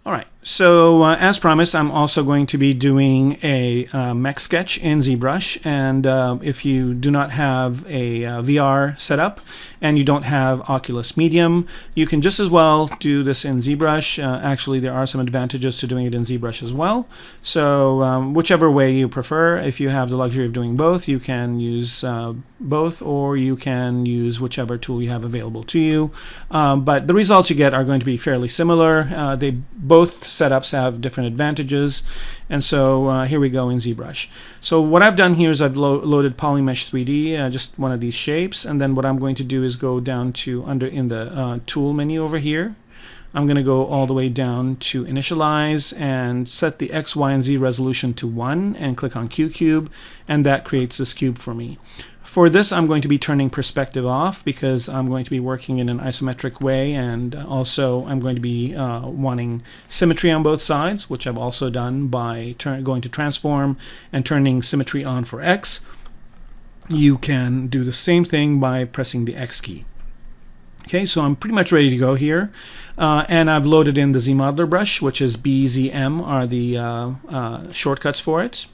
All right, so as promised, I'm also going to be doing a mech sketch in ZBrush, and if you do not have a VR setup and you don't have Oculus Medium, you can just as well do this in ZBrush. Actually, there are some advantages to doing it in ZBrush as well. So whichever way you prefer, if you have the luxury of doing both, you can use both, or you can use whichever tool you have available to you. But the results you get are going to be fairly similar. Both setups have different advantages, and so here we go in ZBrush. So what I've done here is I've loaded Polymesh 3D, just one of these shapes, and then what I'm going to do is go down to in the tool menu over here. I'm going to go all the way down to initialize and set the X, Y, and Z resolution to 1 and click on Q-Cube, and that creates this cube for me. For this, I'm going to be turning perspective off because I'm going to be working in an isometric way, and also I'm going to be wanting symmetry on both sides, which I've also done by going to transform and turning symmetry on for X. You can do the same thing by pressing the X key. Okay, so I'm pretty much ready to go here, and I've loaded in the ZModeler brush, which is BZM are the shortcuts for it.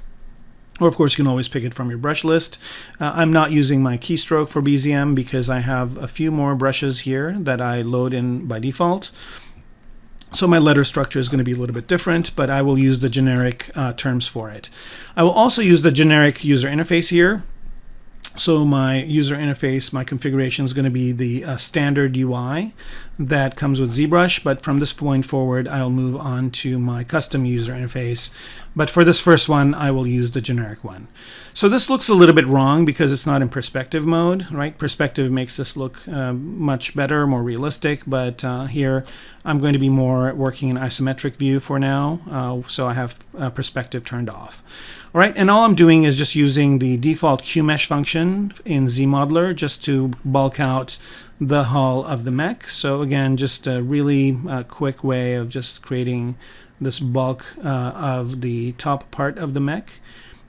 Or of course you can always pick it from your brush list. I'm not using my keystroke for BZM because I have a few more brushes here that I load in by default. So my letter structure is going to be a little bit different, but I will use the generic terms for it. I will also use the generic user interface here. So my user interface, my configuration is going to be the standard UI that comes with ZBrush, but from this point forward I'll move on to my custom user interface. But for this first one I will use the generic one. So this looks a little bit wrong because it's not in perspective mode, right? Perspective makes this look much better, more realistic, but here I'm going to be more working in isometric view for now, so I have perspective turned off. All right, and all I'm doing is just using the default QMesh function in ZModeler just to bulk out the hull of the mech. So again, just a really quick way of just creating this bulk of the top part of the mech.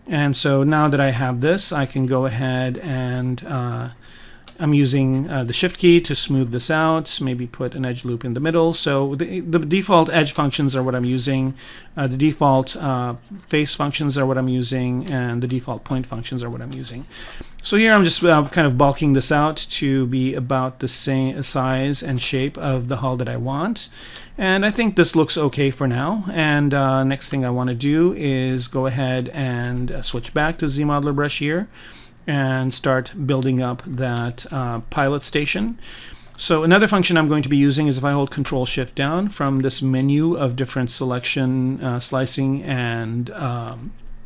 And so now that I have this, I can go ahead and I'm using the shift key to smooth this out, maybe put an edge loop in the middle. So the default edge functions are what I'm using, the default face functions are what I'm using, and the default point functions are what I'm using. So here I'm just kind of bulking this out to be about the same size and shape of the hull that I want. And I think this looks okay for now. And next thing I want to do is go ahead and switch back to ZModeler brush here and start building up that pilot station. So another function I'm going to be using is if I hold Control-Shift down from this menu of different selection, slicing, and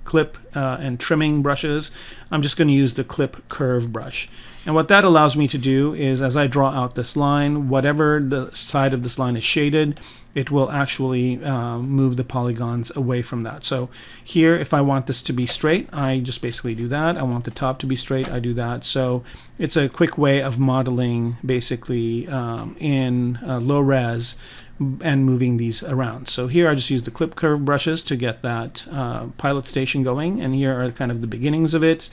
clip and trimming brushes, I'm just going to use the clip curve brush. And what that allows me to do is as I draw out this line, whatever the side of this line is shaded, it will actually move the polygons away from that. So here, if I want this to be straight, I just basically do that. I want the top to be straight, I do that. So it's a quick way of modeling basically in low res and moving these around. So here I just use the clip curve brushes to get that pilot station going, and here are kind of the beginnings of it.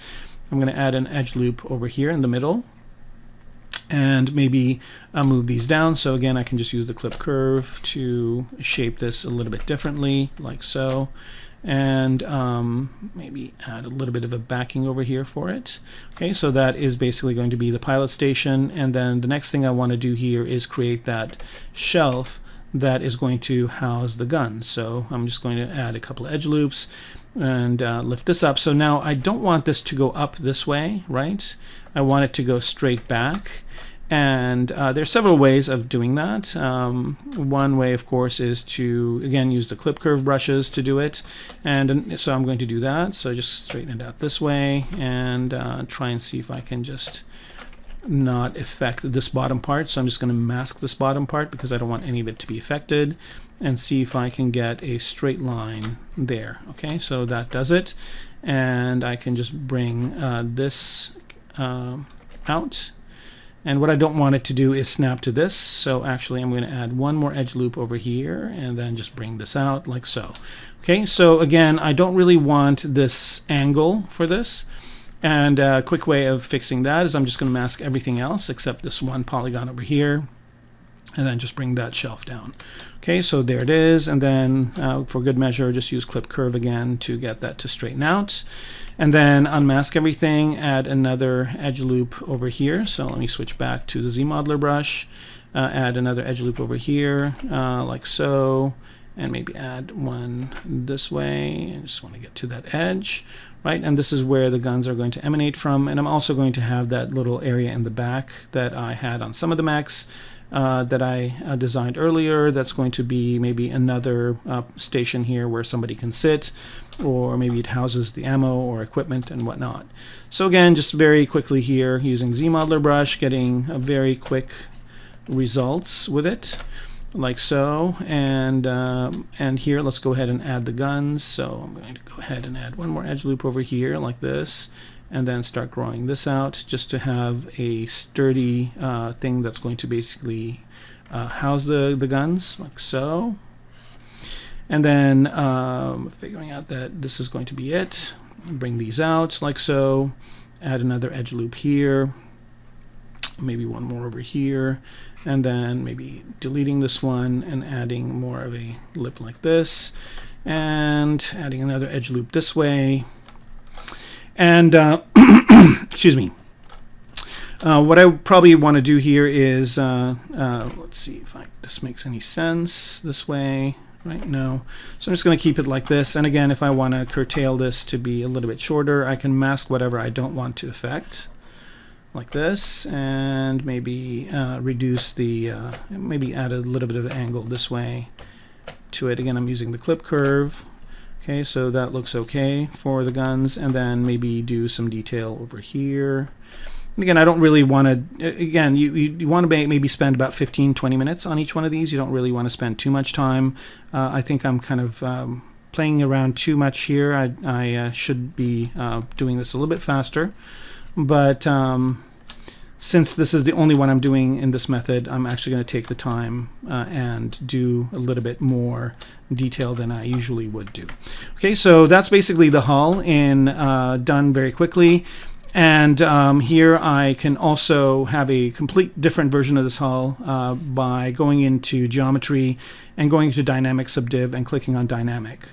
I'm going to add an edge loop over here in the middle, and maybe I'll move these down. So again, I can just use the clip curve to shape this a little bit differently, like so, and maybe add a little bit of a backing over here for it. Okay, so that is basically going to be the pilot station, and then the next thing I want to do here is create that shelf that is going to house the gun. So I'm just going to add a couple of edge loops and lift this up. So now I don't want this to go up this way, right? I want it to go straight back. And there are several ways of doing that. One way, of course, is to, again, use the clip curve brushes to do it. And so I'm going to do that. So just straighten it out this way and try and see if I can just not affect this bottom part. So I'm just going to mask this bottom part because I don't want any of it to be affected, and see if I can get a straight line there. Okay, so that does it. And I can just bring this out. And what I don't want it to do is snap to this. So actually I'm going to add one more edge loop over here and then just bring this out like so. Okay, so again, I don't really want this angle for this. And a quick way of fixing that is I'm just going to mask everything else except this one polygon over here. and then just bring that shelf down. Okay, so there it is, and then for good measure, just use clip curve again to get that to straighten out. And then unmask everything, add another edge loop over here. So let me switch back to the ZModeler brush, add another edge loop over here, like so, and maybe add one this way. I just want to get to that edge, right? And this is where the guns are going to emanate from. And I'm also going to have that little area in the back that I had on some of the mechs that I designed earlier. That's going to be maybe another station here where somebody can sit, or maybe it houses the ammo or equipment and whatnot. So again, just very quickly here using ZModeler brush, getting a very quick results with it, like so. And here, let's go ahead and add the guns. So I'm going to go ahead and add one more edge loop over here like this, and then start growing this out just to have a sturdy thing that's going to basically house the guns, like so. And then figuring out that this is going to be it, bring these out like so, add another edge loop here, maybe one more over here, and then maybe deleting this one and adding more of a lip like this, and adding another edge loop this way. And excuse me. What I probably want to do here is let's see if this makes any sense this way. Right? No. So I'm just going to keep it like this. And again, if I want to curtail this to be a little bit shorter, I can mask whatever I don't want to affect, like this, and maybe reduce the, maybe add a little bit of an angle this way to it. Again, I'm using the clip curve. Okay, so that looks okay for the guns, and then maybe do some detail over here. And again, I don't really want to, again, you want to maybe spend about 15-20 minutes on each one of these. You don't really want to spend too much time. I think I'm kind of playing around too much here. I should be doing this a little bit faster. But since this is the only one I'm doing in this method, I'm actually going to take the time and do a little bit more detail than I usually would do. Okay, so that's basically the hull in done very quickly. And here I can also have a complete different version of this hull by going into geometry and going to dynamic subdiv and clicking on dynamic.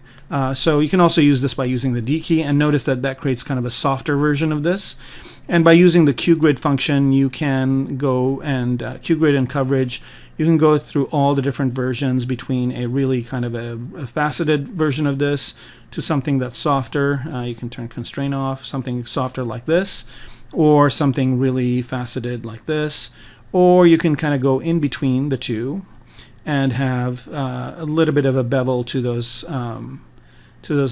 So you can also use this by using the D key, and notice that that creates kind of a softer version of this. And by using the QGrid function, you can go and QGrid and coverage, you can go through all the different versions between a really kind of a faceted version of this to something that's softer. You can turn constraint off, something softer like this, or something really faceted like this. Or you can kind of go in between the two and have a little bit of a bevel to those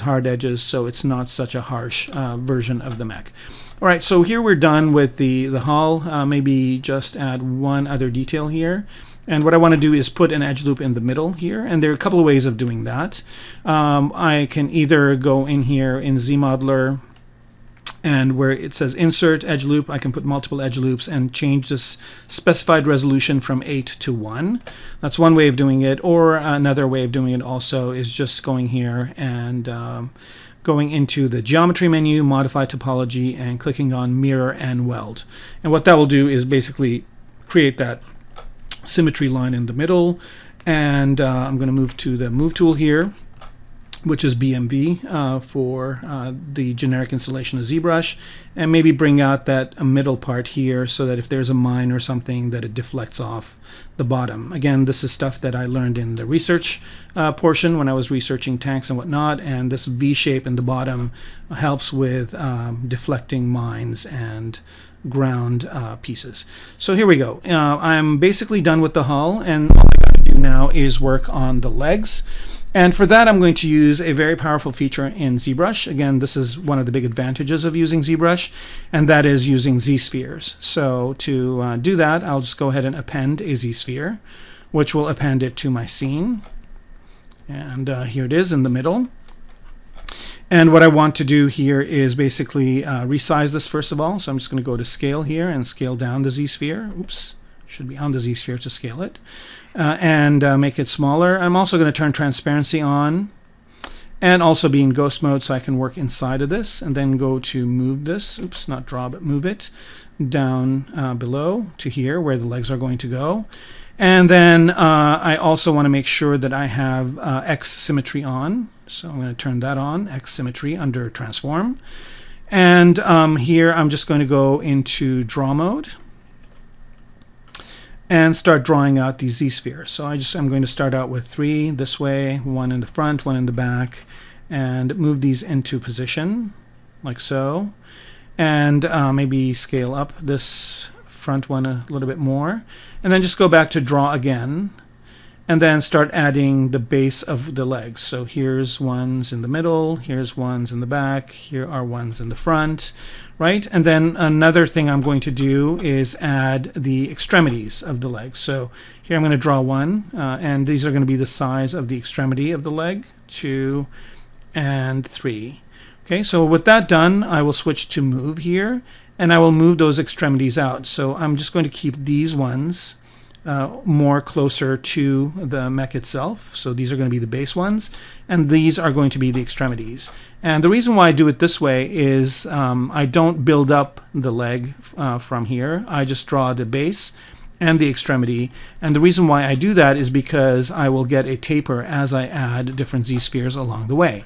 hard edges, so it's not such a harsh version of the mech. All right, so here we're done with the hull. Maybe just add one other detail here. And what I want to do is put an edge loop in the middle here, and there are a couple of ways of doing that. I can either go in here in ZModeler, and where it says insert edge loop, I can put multiple edge loops and change this specified resolution from 8 to 1. That's one way of doing it. Or another way of doing it also is just going here and going into the geometry menu, modify topology, and clicking on mirror and weld. And what that will do is basically create that symmetry line in the middle. And I'm going to move to the move tool here, which is BMV for the generic installation of ZBrush, and maybe bring out that middle part here so that if there's a mine or something, that it deflects off the bottom. Again, this is stuff that I learned in the research portion when I was researching tanks and whatnot, and this V shape in the bottom helps with deflecting mines and ground pieces. So here we go. I'm basically done with the hull, and all I got to do now is work on the legs. And for that, I'm going to use a very powerful feature in ZBrush. Again, this is one of the big advantages of using ZBrush, and that is using Z-spheres. So to do that, I'll just go ahead and append a Z-sphere, which will append it to my scene. And here it is in the middle. And what I want to do here is basically resize this first of all. So I'm just going to go to scale here and scale down the Z-sphere. Oops. Should be on the Z-sphere to scale it, and make it smaller. I'm also going to turn transparency on and also be in ghost mode so I can work inside of this, and then go to move this, oops, not draw, but move it down below to here where the legs are going to go. And then I also want to make sure that I have X symmetry on. So I'm going to turn that on, X symmetry under transform. And here I'm just going to go into draw mode and start drawing out these Z-spheres. So I'm going to start out with 3 this way, 1 in the front, 1 in the back, and move these into position like so. And maybe scale up this front one a little bit more, and then just go back to draw again, and then start adding the base of the legs. So here's ones in the middle, here's ones in the back, here are ones in the front, right? And then another thing I'm going to do is add the extremities of the legs. So here I'm going to draw one, and these are going to be the size of the extremity of the leg, 2 and 3. Okay, so with that done, I will switch to move here, and I will move those extremities out. So I'm just going to keep these ones more closer to the mech itself. So these are going to be the base ones, and these are going to be the extremities. And the reason why I do it this way is I don't build up the leg from here. I just draw the base and the extremity. And the reason why I do that is because I will get a taper as I add different Z-spheres along the way.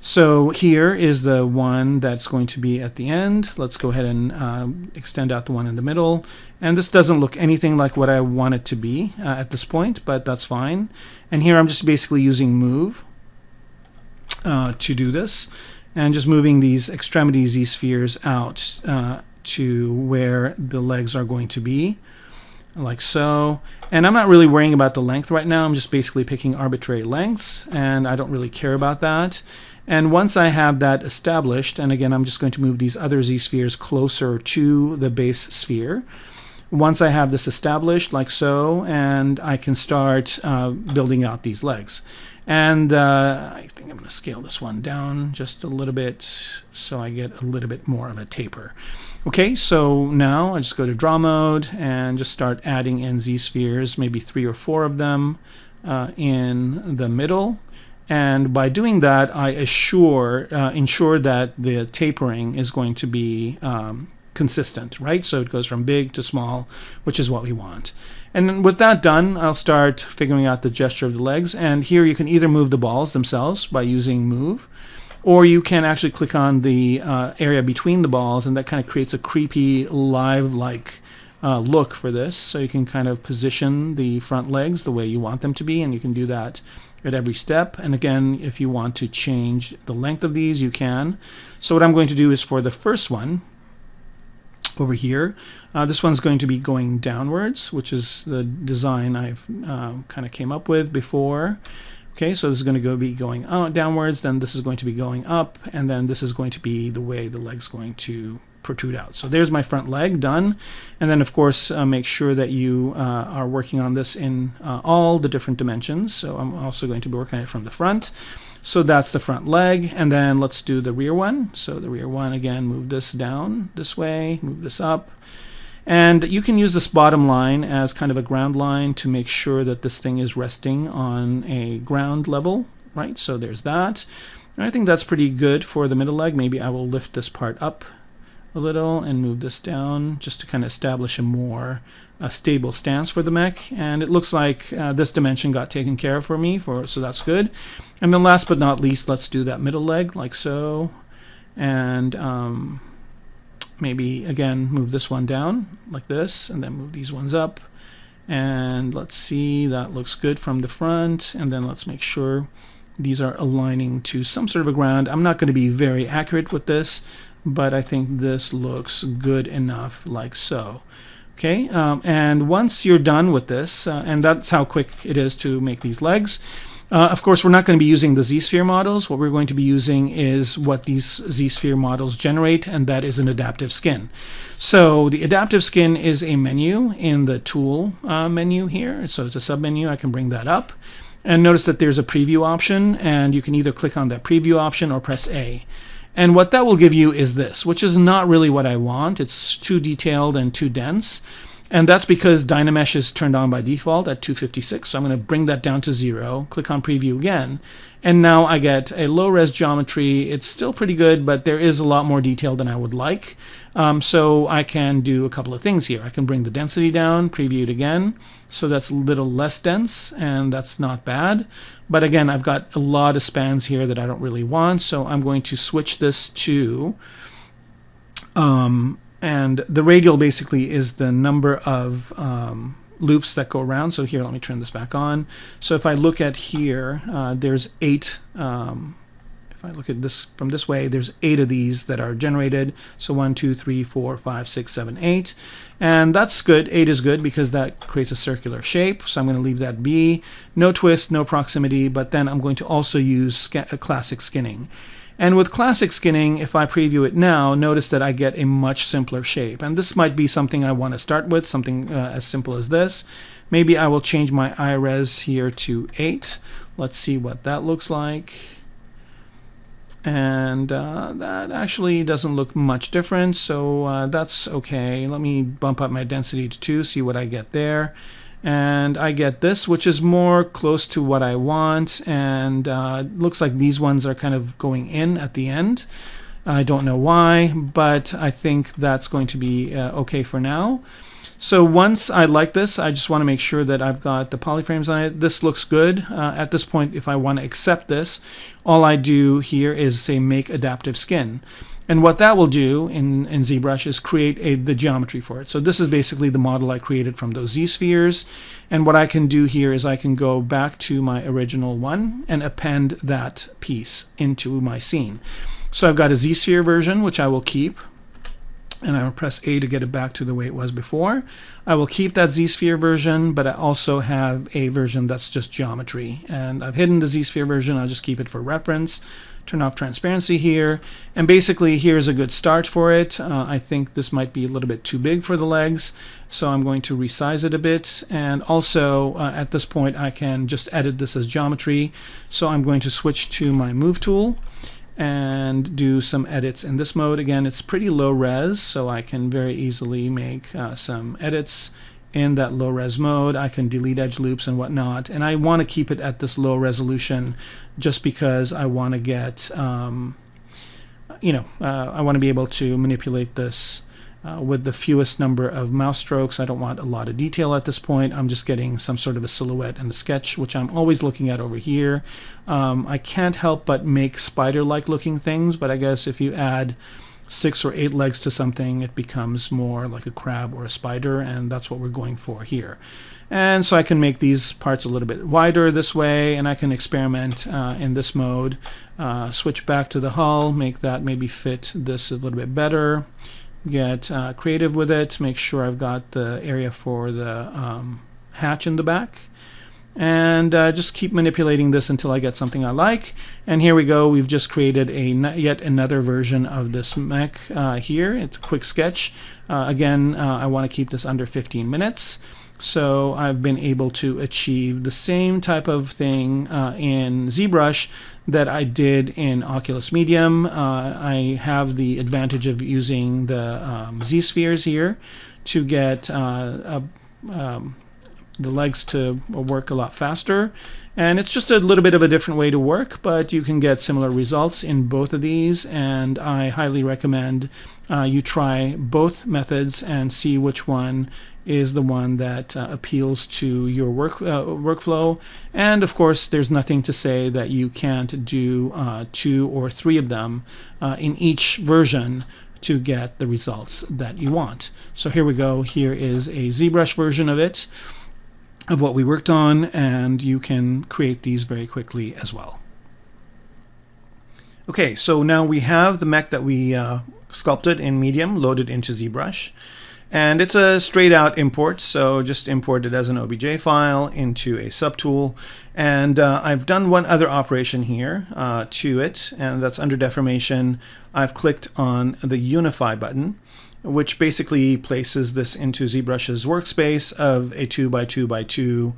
So here is the one that's going to be at the end. Let's go ahead and extend out the one in the middle. And this doesn't look anything like what I want it to be at this point, but that's fine. And here I'm just basically using move to do this, and just moving these extremity Z-spheres out to where the legs are going to be, like so. And I'm not really worrying about the length right now. I'm just basically picking arbitrary lengths, and I don't really care about that. And once I have that established, and again, I'm just going to move these other Z-spheres closer to the base sphere. Once I have this established, like so, and I can start building out these legs. And I think I'm going to scale this one down just a little bit so I get a little bit more of a taper. Okay, so now I just go to draw mode and just start adding in Z-spheres, maybe 3 or 4 of them in the middle. And by doing that, I ensure that the tapering is going to be consistent, right? So it goes from big to small, which is what we want. And then with that done, I'll start figuring out the gesture of the legs. And here you can either move the balls themselves by using move, or you can actually click on the area between the balls, and that kind of creates a creepy live-like look for this. So you can kind of position the front legs the way you want them to be, and you can do that at every step. And again, if you want to change the length of these, you can. So what I'm going to do is for the first one over here, this one's going to be going downwards, which is the design I've kind of came up with before. Okay, so this is going to be going downwards, then this is going to be going up, and then this is going to be the way the leg's going to protrude out. So there's my front leg done. And then of course make sure that you are working on this in all the different dimensions. So I'm also going to be working on it from the front. So that's the front leg, and then let's do the rear one. So the rear one, again, move this down this way, move this up. And you can use this bottom line as kind of a ground line to make sure that this thing is resting on a ground level, right? So there's that. And I think that's pretty good for the middle leg. Maybe I will lift this part up a little and move this down just to kind of establish a more stable stance for the mech. And it looks like this dimension got taken care of for me, so that's good. And then last but not least, let's do that middle leg like so. And maybe again move this one down like this, and then move these ones up. And let's see, that looks good from the front. And then let's make sure these are aligning to some sort of a ground. I'm not going to be very accurate with this, but I think this looks good enough like so. Okay, and once you're done with this, and that's how quick it is to make these legs. Of course, we're not going to be using the Z-sphere models. What we're going to be using is what these Z-sphere models generate, and that is an adaptive skin. So the adaptive skin is a menu in the tool menu here. So it's a submenu. I can bring that up. And notice that there's a preview option, and you can either click on that preview option or press A. And what that will give you is this, which is not really what I want. It's too detailed and too dense. And that's because Dynamesh is turned on by default at 256. So I'm going to bring that down to 0, click on preview again. And now I get a low-res geometry. It's still pretty good, but there is a lot more detail than I would like. So I can do a couple of things here. I can bring the density down, preview it again. So that's a little less dense, and that's not bad. But again, I've got a lot of spans here that I don't really want. So I'm going to switch this to... and the radial basically is the number of loops that go around. So here, let me turn this back on. So if I look at here, there's 8. If I look at this from this way, there's 8 of these that are generated. So 1, 2, 3, 4, 5, 6, 7, 8. And that's good. 8 is good because that creates a circular shape. So I'm going to leave that be. No twist, no proximity, but then I'm going to also use classic skinning. And with classic skinning, if I preview it now, notice that I get a much simpler shape. And this might be something I want to start with, something as simple as this. Maybe I will change my iRes here to 8. Let's see what that looks like. And that actually doesn't look much different, so that's okay. Let me bump up my density to 2, see what I get there. And I get this, which is more close to what I want, and looks like these ones are kind of going in at the end. I don't know why, but I think that's going to be okay for now. So once I like this, I just want to make sure that I've got the polyframes on it. This looks good. At this point, if I want to accept this, all I do here is say make adaptive skin. And what that will do in ZBrush is create the geometry for it. So this is basically the model I created from those Z-spheres. And what I can do here is I can go back to my original one and append that piece into my scene. So I've got a Z-sphere version, which I will keep. And I will press A to get it back to the way it was before. I will keep that Z-sphere version, but I also have a version that's just geometry. And I've hidden the Z-sphere version. I'll just keep it for reference. Turn off transparency here. And basically, here's a good start for it. I think this might be a little bit too big for the legs, so I'm going to resize it a bit. And also, at this point, I can just edit this as geometry. So I'm going to switch to my Move tool and do some edits in this mode. Again, it's pretty low res, so I can very easily make some edits in that low res mode. I can delete edge loops and whatnot, and I want to keep it at this low resolution just because I want to get, I want to be able to manipulate this with the fewest number of mouse strokes. I don't want a lot of detail at this point. I'm just getting some sort of a silhouette and a sketch, which I'm always looking at over here. I can't help but make spider-like looking things, but I guess if you add 6 or 8 legs to something, it becomes more like a crab or a spider, and that's what we're going for here. And so I can make these parts a little bit wider this way, and I can experiment in this mode. Switch back to the hull, make that maybe fit this a little bit better. Get creative with it, make sure I've got the area for the hatch in the back, and just keep manipulating this until I get something I like. And here we go, we've just created yet another version of this mech here. It's a quick sketch. Again, I want to keep this under 15 minutes. So I've been able to achieve the same type of thing in ZBrush that I did in Oculus Medium. I have the advantage of using the Z-spheres here to get the legs to work a lot faster. And it's just a little bit of a different way to work, but you can get similar results in both of these, and I highly recommend you try both methods and see which one is the one that appeals to your workflow. And of course, there's nothing to say that you can't do 2 or 3 of them in each version to get the results that you want. So here we go. Here is a ZBrush version of it, of what we worked on, and you can create these very quickly as well. Okay, so now we have the mech that we sculpted in Medium loaded into ZBrush. And it's a straight out import, so just import it as an OBJ file into a subtool. And I've done one other operation here to it, and that's under deformation. I've clicked on the Unify button, which basically places this into ZBrush's workspace of a 2x2x2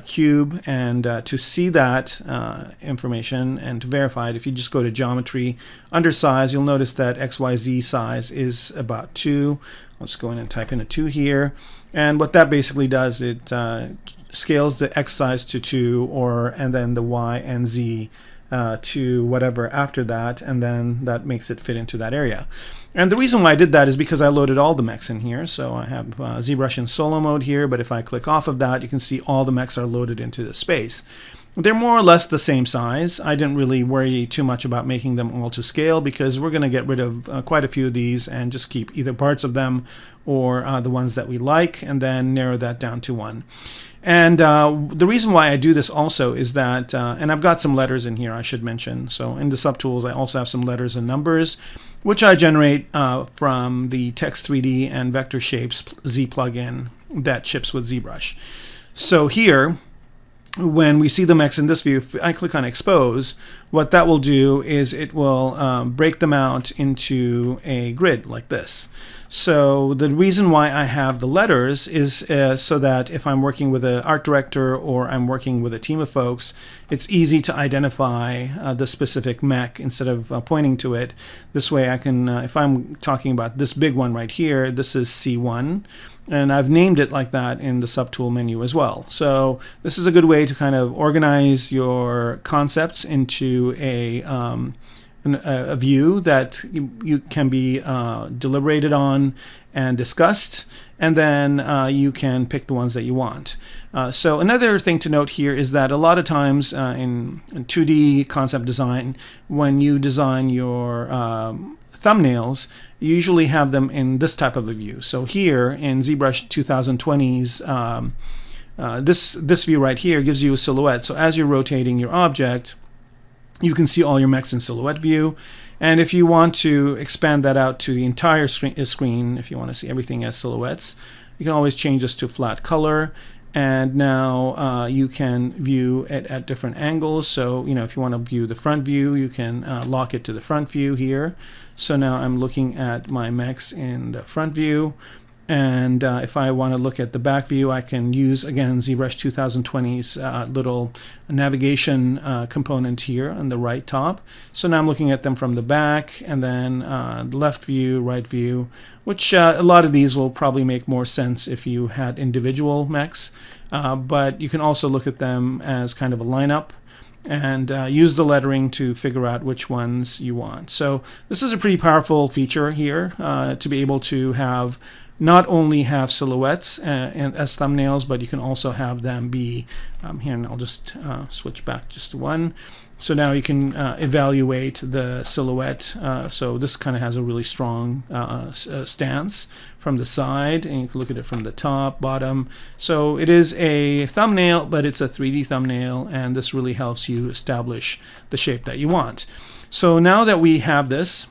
cube. And to see that information and to verify it, if you just go to Geometry, under Size, you'll notice that XYZ size is about 2. Let's go in and type in a 2 here. And what that basically does, it scales the X size to 2, and then the Y and Z to whatever after that, and then that makes it fit into that area. And the reason why I did that is because I loaded all the mechs in here. So I have ZBrush in solo mode here, but if I click off of that, you can see all the mechs are loaded into the space. They're more or less the same size. I didn't really worry too much about making them all to scale, because we're going to get rid of quite a few of these and just keep either parts of them or the ones that we like, and then narrow that down to 1. And the reason why I do this also is that, and I've got some letters in here I should mention. So in the subtools, I also have some letters and numbers, which I generate from the Text 3D and Vector Shapes Z plugin that ships with ZBrush. So here, when we see the mechs in this view, if I click on Expose, what that will do is it will break them out into a grid like this. So the reason why I have the letters is so that if I'm working with an art director or I'm working with a team of folks, it's easy to identify the specific mech instead of pointing to it. This way I can, if I'm talking about this big one right here, this is C1, and I've named it like that in the subtool menu as well. So this is a good way to kind of organize your concepts into a view that you can be deliberated on and discussed, and then you can pick the ones that you want. So another thing to note here is that a lot of times in 2D concept design, when you design your thumbnails, you usually have them in this type of a view. So here in ZBrush 2020's this view right here gives you a silhouette. So as you're rotating your object, you can see all your mechs in silhouette view. And if you want to expand that out to the entire screen, if you want to see everything as silhouettes, you can always change this to flat color. And now you can view it at different angles. So, if you want to view the front view, you can lock it to the front view here. So now I'm looking at my mechs in the front view. And if I want to look at the back view, I can use, again, ZBrush 2020's little navigation component here on the right top. So now I'm looking at them from the back, and then left view, right view, which a lot of these will probably make more sense if you had individual mechs. But you can also look at them as kind of a lineup and use the lettering to figure out which ones you want. So this is a pretty powerful feature here to be able to have not only have silhouettes as thumbnails, but you can also have them be here, and I'll just switch back just to one. So now you can evaluate the silhouette. So this kind of has a really strong stance from the side, and you can look at it from the top, bottom. So it is a thumbnail, but it's a 3D thumbnail, and this really helps you establish the shape that you want. So now that we have this,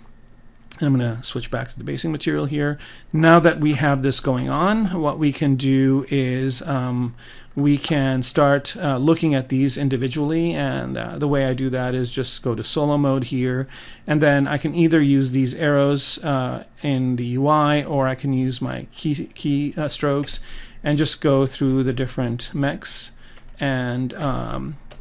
I'm going to switch back to the basing material here. Now that we have this going on, what we can do is we can start looking at these individually, and the way I do that is just go to solo mode here, and then I can either use these arrows in the UI, or I can use my key strokes and just go through the different mechs and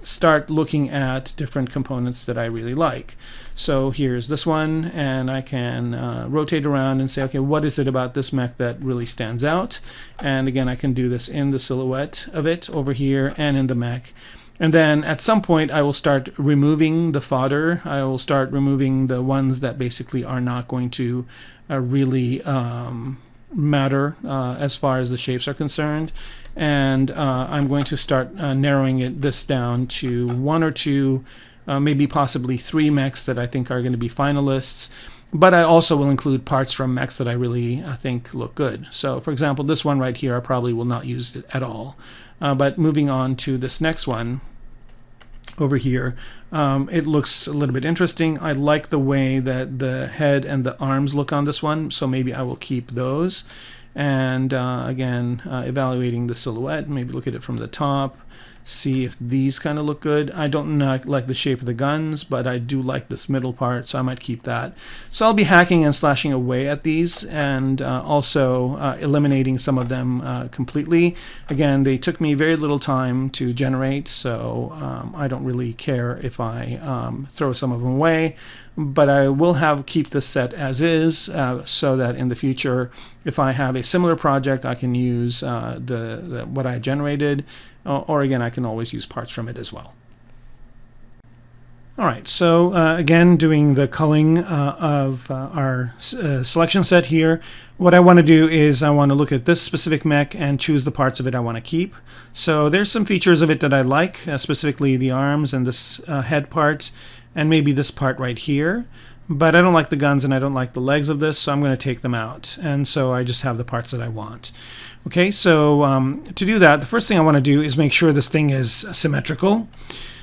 start looking at different components that I really like. So here's this one, and I can rotate around and say, okay, what is it about this mech that really stands out? And again, I can do this in the silhouette of it over here and in the mech. And then at some point, I will start removing the fodder. I will start removing the ones that basically are not going to really matter as far as the shapes are concerned. And I'm going to start narrowing this down to 1 or 2, maybe possibly 3 mechs that I think are going to be finalists. But I also will include parts from mechs that I really think look good. So for example, this one right here, I probably will not use it at all. But moving on to this next one over here, it looks a little bit interesting. I like the way that the head and the arms look on this one, so maybe I will keep those. And again, evaluating the silhouette, maybe look at it from the top, see if these kind of look good. I don't like the shape of the guns, but I do like this middle part, so I might keep that. So I'll be hacking and slashing away at these, and also eliminating some of them completely. Again, they took me very little time to generate, so I don't really care if I throw some of them away. But I will keep this set as is, so that in the future, if I have a similar project, I can use what I generated, or again, I can always use parts from it as well. All right, so again, doing the culling of our selection set here. What I want to do is I want to look at this specific mech and choose the parts of it I want to keep. So there's some features of it that I like, specifically the arms and this head part, and maybe this part right here. But I don't like the guns and I don't like the legs of this, so I'm going to take them out. And so I just have the parts that I want. Okay, so to do that, the first thing I want to do is make sure this thing is symmetrical.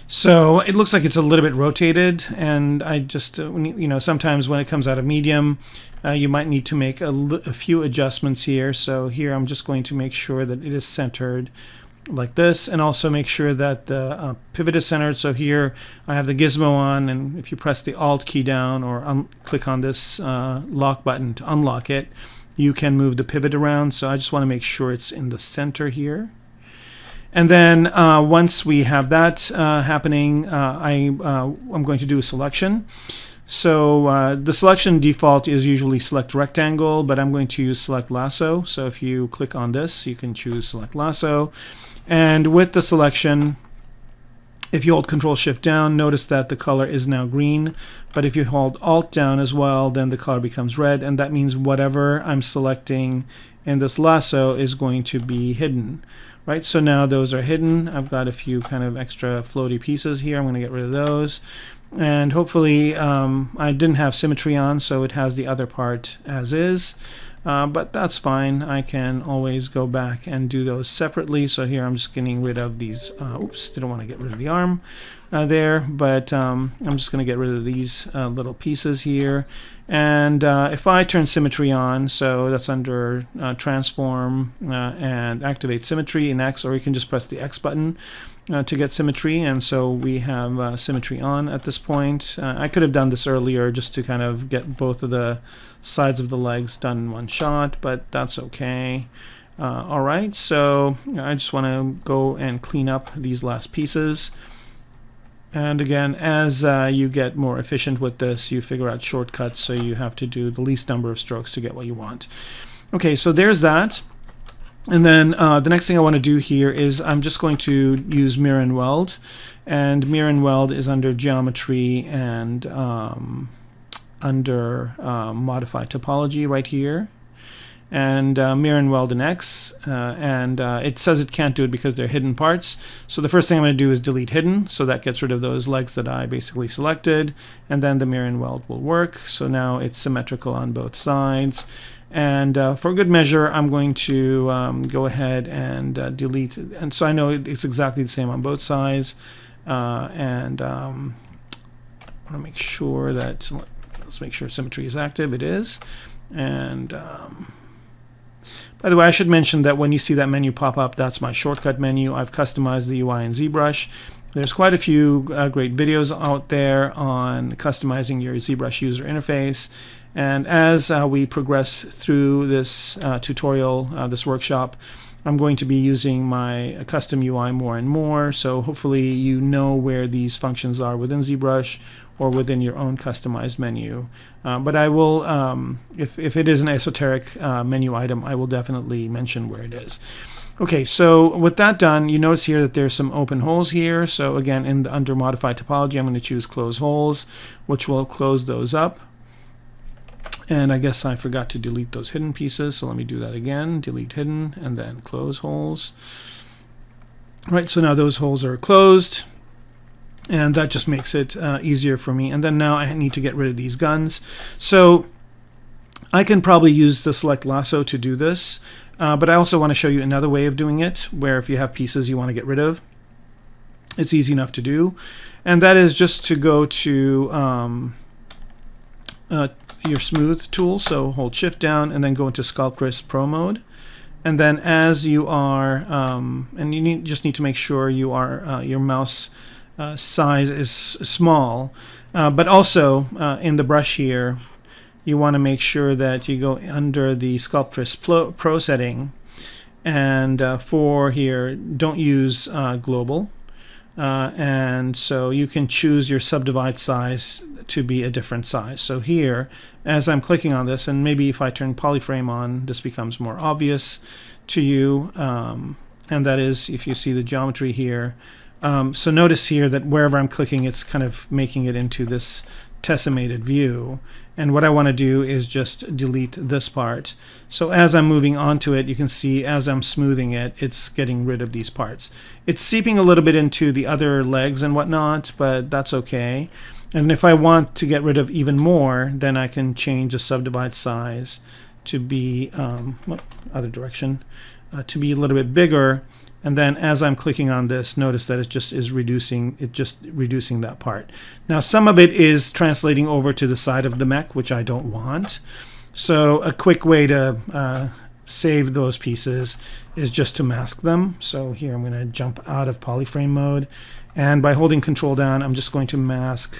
So it looks like it's a little bit rotated, and I just, sometimes when it comes out of medium, you might need to make a few adjustments here. So here I'm just going to make sure that it is centered like this, and also make sure that the pivot is centered. So here I have the gizmo on, and if you press the Alt key down or click on this lock button to unlock it, you can move the pivot around. So I just want to make sure it's in the center here. And then once we have that happening, I'm going to do a selection. So the selection default is usually select rectangle, but I'm going to use select lasso. So if you click on this, you can choose select lasso. And with the selection, if you hold Control Shift down, notice that the color is now green. But if you hold Alt down as well, then the color becomes red, and that means whatever I'm selecting in this lasso is going to be hidden. Right, so now those are hidden. I've got a few kind of extra floaty pieces here. I'm going to get rid of those. And hopefully I didn't have symmetry on, so it has the other part as is. But that's fine. I can always go back and do those separately. So here I'm just getting rid of these. Oops, didn't want to get rid of the arm there, but I'm just going to get rid of these little pieces here. And if I turn symmetry on, so that's under transform and activate symmetry in X, or you can just press the X button to get symmetry. And so we have symmetry on at this point. I could have done this earlier just to kind of get both of the sides of the legs done in one shot, but that's okay. All right, so I just want to go and clean up these last pieces. And again, as you get more efficient with this, you figure out shortcuts, so you have to do the least number of strokes to get what you want. Okay, so there's that. And then the next thing I want to do here is I'm just going to use mirror and weld. And mirror and weld is under geometry and under modify topology right here. And mirror and weld in X, and it says it can't do it because they're hidden parts. So the first thing I'm going to do is delete hidden, so that gets rid of those legs that I basically selected, and then the mirror and weld will work. So now it's symmetrical on both sides. And for good measure, I'm going to go ahead and delete, and so I know it's exactly the same on both sides. And I want to make sure that, let's make sure symmetry is active. It is. And by the way, I should mention that when you see that menu pop up, that's my shortcut menu. I've customized the UI in ZBrush. There's quite a few great videos out there on customizing your ZBrush user interface. And as we progress through this tutorial, this workshop, I'm going to be using my custom UI more and more. So hopefully you know where these functions are within ZBrush or within your own customized menu. But I will, if it is an esoteric menu item, I will definitely mention where it is. Okay, so with that done, you notice here that there's some open holes here. So again, under modify topology, I'm going to choose close holes, which will close those up. And I guess I forgot to delete those hidden pieces, so let me do that again. Delete hidden, and then close holes. All right, so now those holes are closed, and that just makes it easier for me. And then now I need to get rid of these guns. So I can probably use the select lasso to do this, but I also want to show you another way of doing it, where if you have pieces you want to get rid of, it's easy enough to do. And that is just to go to your smooth tool, so hold shift down and then go into Sculpt Crisp Pro mode, And then as you are, and you just need to make sure you are your mouse size is small, but also in the brush here, you want to make sure that you go under the Sculptress Pro setting, and for here, don't use global. And so you can choose your subdivide size to be a different size. So here, as I'm clicking on this, and maybe if I turn polyframe on, this becomes more obvious to you. And that is if you see the geometry here. So notice here that wherever I'm clicking, it's kind of making it into this tessellated view. And what I want to do is just delete this part. So as I'm moving onto it, you can see as I'm smoothing it, it's getting rid of these parts. It's seeping a little bit into the other legs and whatnot, but that's okay. And if I want to get rid of even more, then I can change the subdivide size to be other direction, to be a little bit bigger. And then as I'm clicking on this, notice that it just is reducing that part. Now some of it is translating over to the side of the mech, which I don't want. So a quick way to save those pieces is just to mask them. So here I'm going to jump out of polyframe mode, and by holding Control down, I'm just going to mask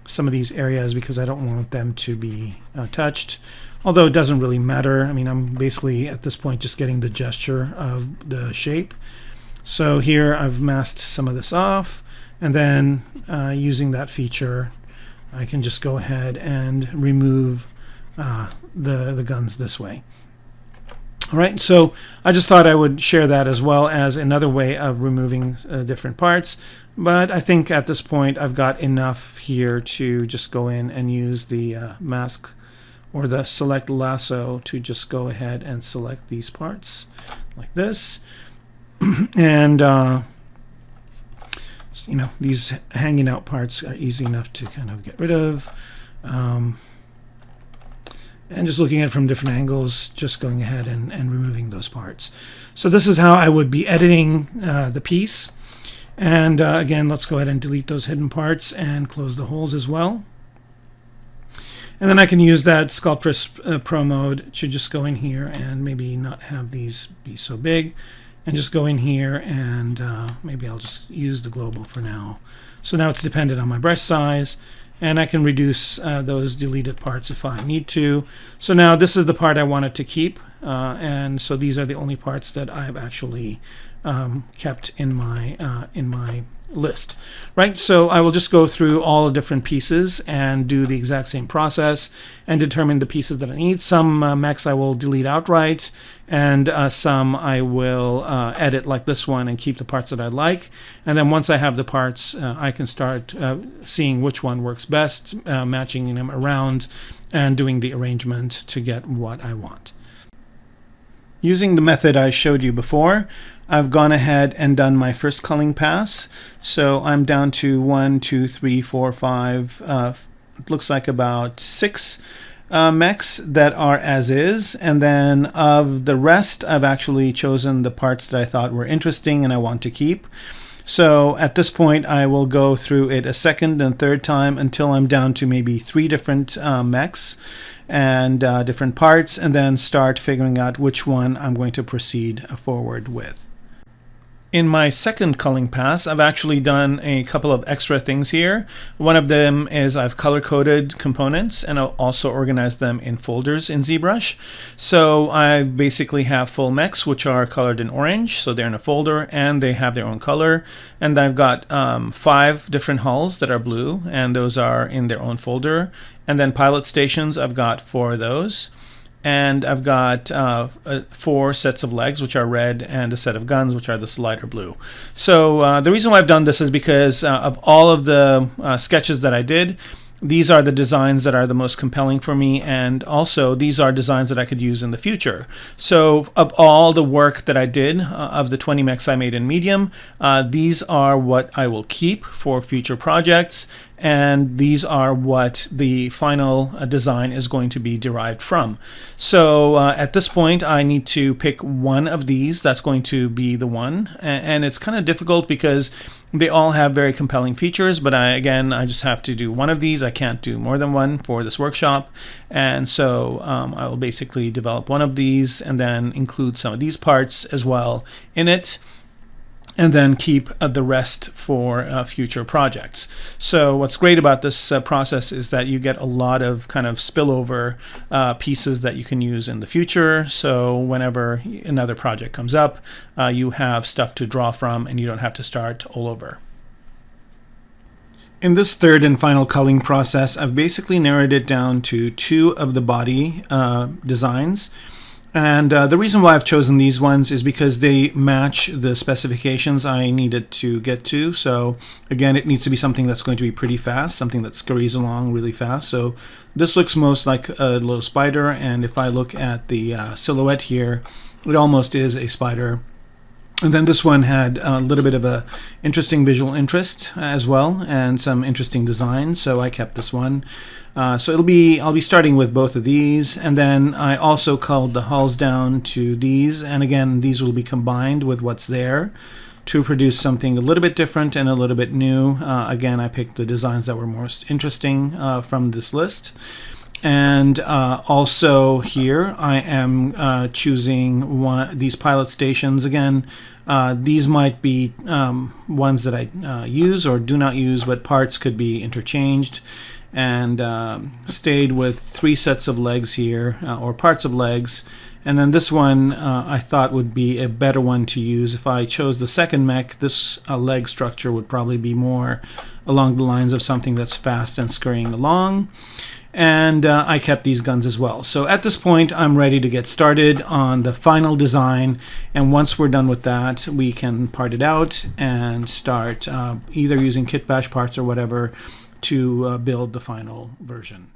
some of these areas because I don't want them to be touched. Although it doesn't really matter. I mean, I'm basically at this point just getting the gesture of the shape. So here I've masked some of this off, and then using that feature, I can just go ahead and remove the guns this way. All right, so I just thought I would share that as well as another way of removing different parts. But I think at this point I've got enough here to just go in and use the mask or the select lasso to just go ahead and select these parts like this. And you know, these hanging out parts are easy enough to kind of get rid of. And just looking at it from different angles, just going ahead and removing those parts. So this is how I would be editing the piece. And again, let's go ahead and delete those hidden parts and close the holes as well. And then I can use that Sculptress Pro mode to just go in here and maybe not have these be so big, and just go in here and maybe I'll just use the global for now. So now it's dependent on my brush size, and I can reduce those deleted parts if I need to. So now this is the part I wanted to keep, and so these are the only parts that I've actually kept in my list, right? So I will just go through all the different pieces and do the exact same process and determine the pieces that I need. Some mechs I will delete outright, and some I will edit like this one and keep the parts that I like. And then once I have the parts, I can start seeing which one works best, matching them around and doing the arrangement to get what I want. Using the method I showed you before, I've gone ahead and done my first culling pass. So I'm down to 1, 2, 3, 4, 5, it looks like about 6 mechs that are as is. And then of the rest, I've actually chosen the parts that I thought were interesting and I want to keep. So at this point, I will go through it a second and third time until I'm down to maybe 3 different mechs and different parts, and then start figuring out which one I'm going to proceed forward with. In my second culling pass, I've actually done a couple of extra things here. One of them is I've color-coded components, and I'll also organize them in folders in ZBrush. So I basically have full mechs, which are colored in orange, so they're in a folder, and they have their own color. And I've got 5 different hulls that are blue, and those are in their own folder. And then pilot stations, I've got 4 of those. And I've got 4 sets of legs, which are red, and a set of guns, which are this lighter blue. So the reason why I've done this is because of all of the sketches that I did, these are the designs that are the most compelling for me, and also these are designs that I could use in the future. So of all the work that I did, of the 20 mechs I made in medium, these are what I will keep for future projects. and these are what the final design is going to be derived from. So at this point I need to pick one of these that's going to be the one, and it's kind of difficult because they all have very compelling features, but I just have to do one of these. I can't do more than one for this workshop, and so I will basically develop one of these and then include some of these parts as well in it, and then keep the rest for future projects. So what's great about this process is that you get a lot of kind of spillover pieces that you can use in the future. So whenever another project comes up, you have stuff to draw from and you don't have to start all over. In this third and final culling process, I've basically narrowed it down to 2 of the body designs. And the reason why I've chosen these ones is because they match the specifications I needed to get to. So again, it needs to be something that's going to be pretty fast, something that scurries along really fast. So this looks most like a little spider, and if I look at the silhouette here, it almost is a spider. And then this one had a little bit of a interesting visual interest as well, and some interesting design, so I kept this one. So I'll be starting with both of these, and then I also culled the hulls down to these, and again these will be combined with what's there to produce something a little bit different and a little bit new. Again, I picked the designs that were most interesting from this list. And also here I am choosing these pilot stations. Again, these might be ones that I use or do not use, but parts could be interchanged, and stayed with 3 sets of legs here, or parts of legs. And then this one I thought would be a better one to use. If I chose the second mech, this leg structure would probably be more along the lines of something that's fast and scurrying along. And I kept these guns as well. So at this point I'm ready to get started on the final design, and once we're done with that we can part it out and start either using kit bash parts or whatever to build the final version.